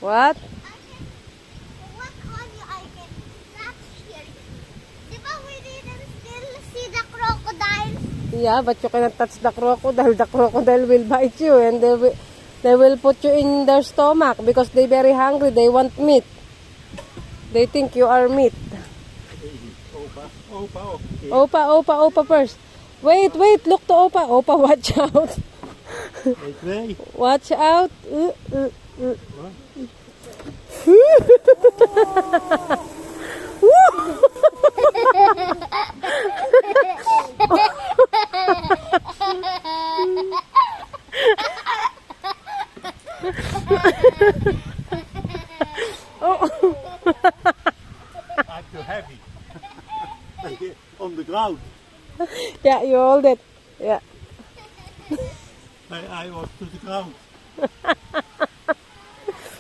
What? What honey I can catch here? Diba we didn't still see the crocodiles? Yeah, but you cannot touch the crocodile. The crocodile will bite you and they will put you in their stomach because they very hungry. They want meat. They think you are meat. Opa first. Wait, look to Opa. Opa, watch out. Watch out. I'm too heavy. On the ground. Yeah, you hold it. Yeah. I was to the ground.